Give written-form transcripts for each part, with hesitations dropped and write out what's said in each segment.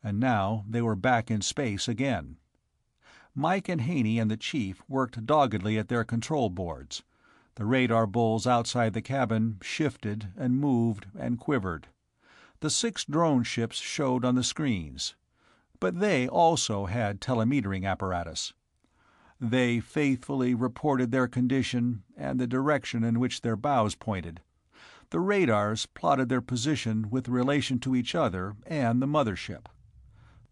and now they were back in space again. Mike and Haney and the chief worked doggedly at their control boards. The radar bulls outside the cabin shifted and moved and quivered. The 6 drone ships showed on the screens, but they also had telemetering apparatus. They faithfully reported their condition and the direction in which their bows pointed. The radars plotted their position with relation to each other and the mothership.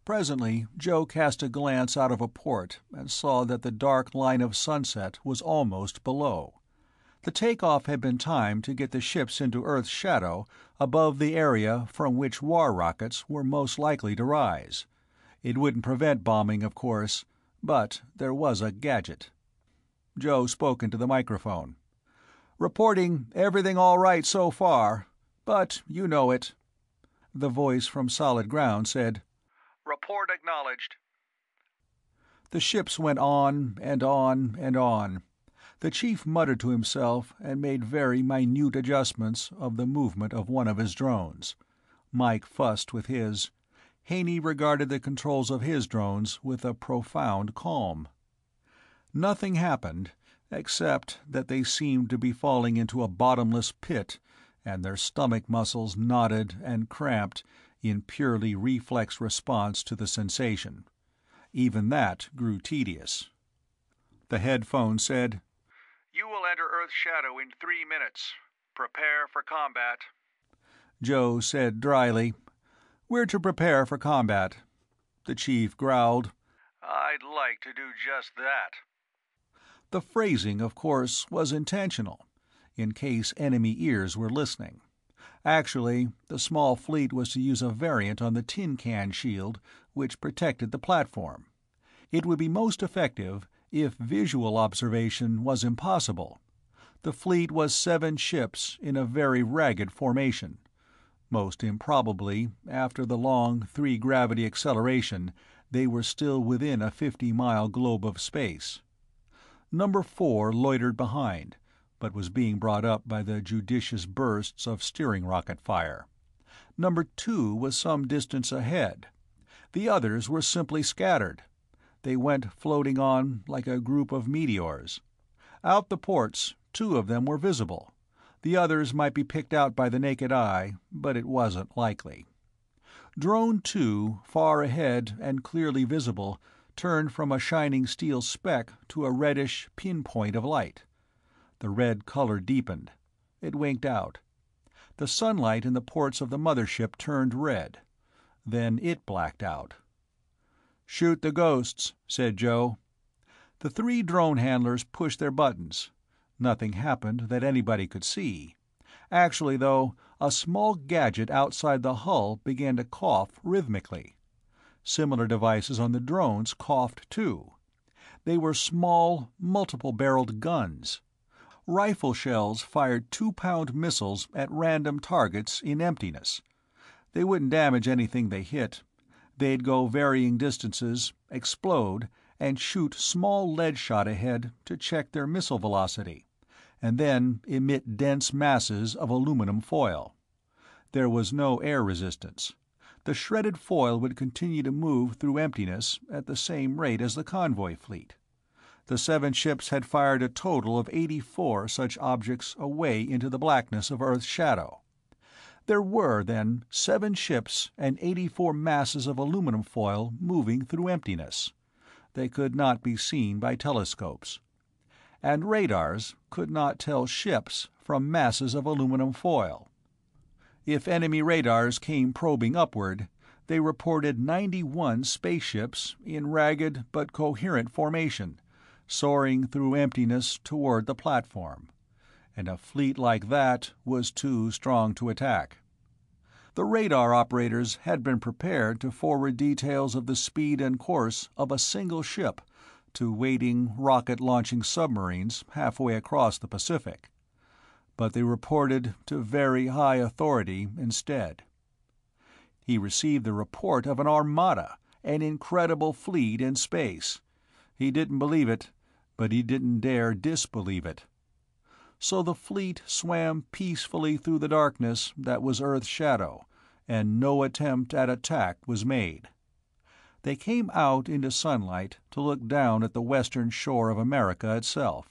Presently, Joe cast a glance out of a port and saw that the dark line of sunset was almost below. The takeoff had been timed to get the ships into Earth's shadow above the area from which war rockets were most likely to rise. It wouldn't prevent bombing, of course, but there was a gadget. Joe spoke into the microphone. "Reporting everything all right so far, but you know it." The voice from solid ground said, "Report acknowledged." The ships went on and on and on. The chief muttered to himself and made very minute adjustments of the movement of one of his drones. Mike fussed with his. Haney regarded the controls of his drones with a profound calm. Nothing happened, except that they seemed to be falling into a bottomless pit, and their stomach muscles knotted and cramped in purely reflex response to the sensation. Even that grew tedious. The headphone said, "You will enter Earth's shadow in 3 minutes. Prepare for combat." Joe said dryly, "We're to prepare for combat." The chief growled, "I'd like to do just that." The phrasing, of course, was intentional, in case enemy ears were listening. Actually, the small fleet was to use a variant on the tin can shield which protected the platform. It would be most effective if visual observation was impossible. The fleet was 7 ships in a very ragged formation. Most improbably, after the long 3-gravity acceleration, they were still within a 50-mile globe of space. Number 4 loitered behind, but was being brought up by the judicious bursts of steering rocket fire. Number 2 was some distance ahead. The others were simply scattered. They went floating on like a group of meteors. Out the ports, 2 of them were visible. The others might be picked out by the naked eye, but it wasn't likely. Drone 2, far ahead and clearly visible, turned from a shining steel speck to a reddish pinpoint of light. The red color deepened. It winked out. The sunlight in the ports of the mothership turned red. Then it blacked out. "Shoot the ghosts," said Joe. The 3 drone handlers pushed their buttons. Nothing happened that anybody could see. Actually, though, a small gadget outside the hull began to cough rhythmically. Similar devices on the drones coughed too. They were small, multiple-barreled guns. Rifle shells fired 2-pound missiles at random targets in emptiness. They wouldn't damage anything they hit. They'd go varying distances, explode, and shoot small lead shot ahead to check their missile velocity, and then emit dense masses of aluminum foil. There was no air resistance. The shredded foil would continue to move through emptiness at the same rate as the convoy fleet. The 7 ships had fired a total of 84 such objects away into the blackness of Earth's shadow. There were, then, 7 ships and 84 masses of aluminum foil moving through emptiness. They could not be seen by telescopes. And radars could not tell ships from masses of aluminum foil. If enemy radars came probing upward, they reported 91 spaceships in ragged but coherent formation, soaring through emptiness toward the platform. And a fleet like that was too strong to attack. The radar operators had been prepared to forward details of the speed and course of a single ship to waiting, rocket-launching submarines halfway across the Pacific. But they reported to very high authority instead. He received the report of an armada, an incredible fleet in space. He didn't believe it, but he didn't dare disbelieve it. So the fleet swam peacefully through the darkness that was Earth's shadow, and no attempt at attack was made. They came out into sunlight to look down at the western shore of America itself.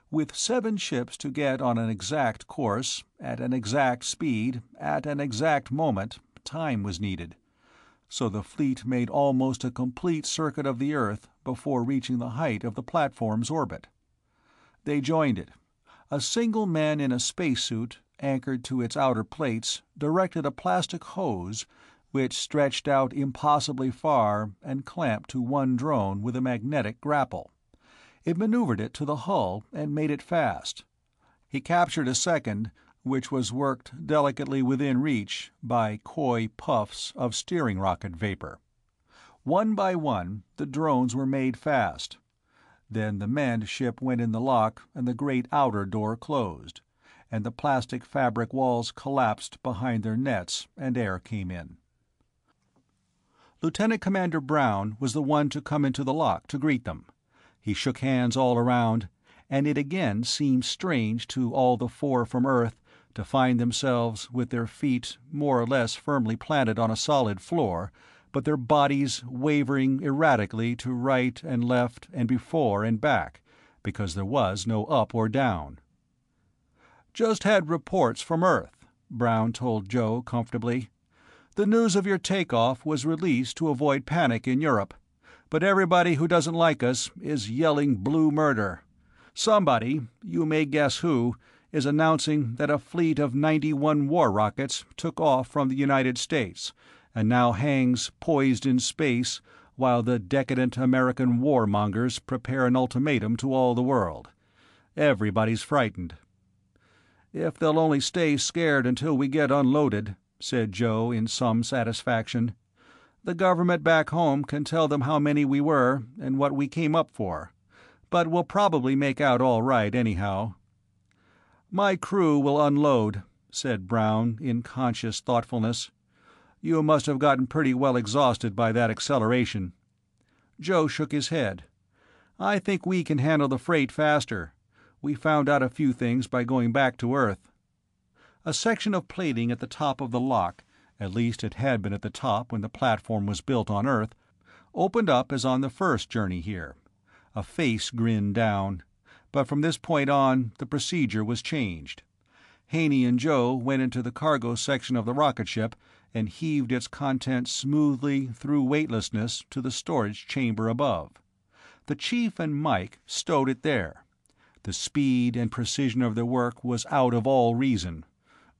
With 7 ships to get on an exact course, at an exact speed, at an exact moment, time was needed. So the fleet made almost a complete circuit of the Earth before reaching the height of the platform's orbit. They joined it. A single man in a spacesuit, anchored to its outer plates, directed a plastic hose which stretched out impossibly far and clamped to one drone with a magnetic grapple. It maneuvered it to the hull and made it fast. He captured a second, which was worked delicately within reach by coy puffs of steering rocket vapor. One by one, the drones were made fast. Then the manned ship went in the lock and the great outer door closed, and the plastic fabric walls collapsed behind their nets and air came in. Lieutenant Commander Brown was the one to come into the lock to greet them. He shook hands all around, and it again seemed strange to all the 4 from Earth to find themselves with their feet more or less firmly planted on a solid floor, but their bodies wavering erratically to right and left and before and back, because there was no up or down. "Just had reports from Earth," Brown told Joe comfortably. "The news of your takeoff was released to avoid panic in Europe. But everybody who doesn't like us is yelling blue murder. Somebody, you may guess who, is announcing that a fleet of 91 war rockets took off from the United States and now hangs poised in space while the decadent American warmongers prepare an ultimatum to all the world. Everybody's frightened." "If they'll only stay scared until we get unloaded," said Joe in some satisfaction. "The government back home can tell them how many we were and what we came up for. But we'll probably make out all right, anyhow." "My crew will unload," said Brown in conscious thoughtfulness. "You must have gotten pretty well exhausted by that acceleration." Joe shook his head. "I think we can handle the freight faster. We found out a few things by going back to Earth." A section of plating at the top of the lock, at least it had been at the top when the platform was built on Earth, opened up as on the first journey here. A face grinned down, but from this point on the procedure was changed. Haney and Joe went into the cargo section of the rocket ship and heaved its contents smoothly through weightlessness to the storage chamber above. The Chief and Mike stowed it there. The speed and precision of their work was out of all reason.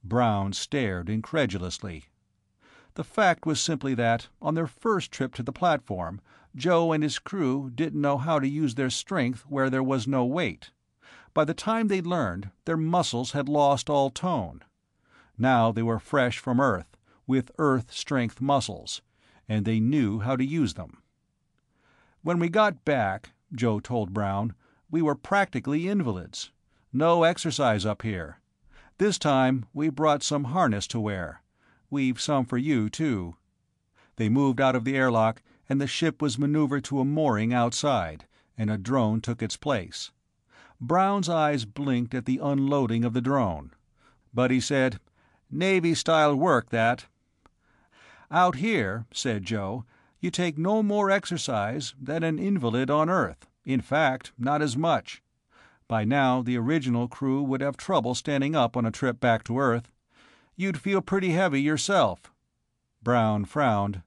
Brown stared incredulously. The fact was simply that, on their first trip to the platform, Joe and his crew didn't know how to use their strength where there was no weight. By the time they'd learned, their muscles had lost all tone. Now they were fresh from Earth, with Earth-strength muscles, and they knew how to use them. "When we got back," Joe told Brown, "we were practically invalids. No exercise up here. This time we brought some harness to wear. We've some for you, too." They moved out of the airlock, and the ship was maneuvered to a mooring outside, and a drone took its place. Brown's eyes blinked at the unloading of the drone. But he said, "Navy-style work, that." "Out here," said Joe, "you take no more exercise than an invalid on Earth. In fact, not as much. By now the original crew would have trouble standing up on a trip back to Earth. You'd feel pretty heavy yourself." Brown frowned.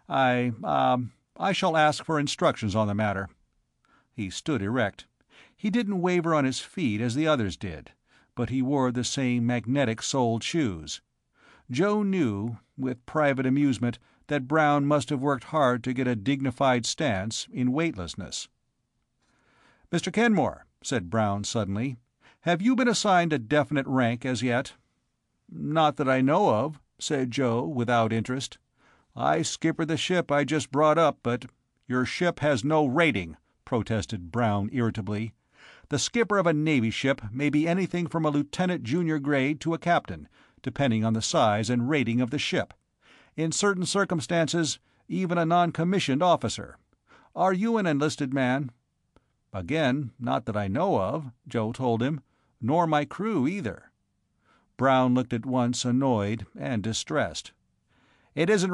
I shall ask for instructions on the matter." He stood erect. He didn't waver on his feet as the others did, but he wore the same magnetic-soled shoes. Joe knew, with private amusement, that Brown must have worked hard to get a dignified stance in weightlessness. "Mr. Kenmore," said Brown suddenly, "have you been assigned a definite rank as yet?" "Not that I know of," said Joe without interest. "I skippered the ship I just brought up, but—" "Your ship has no rating," protested Brown irritably. "The skipper of a Navy ship may be anything from a lieutenant junior grade to a captain, depending on the size and rating of the ship. In certain circumstances, even a non-commissioned officer. Are you an enlisted man?" "Again, not that I know of," Joe told him. "Nor my crew, either." Brown looked at once annoyed and distressed. "It isn't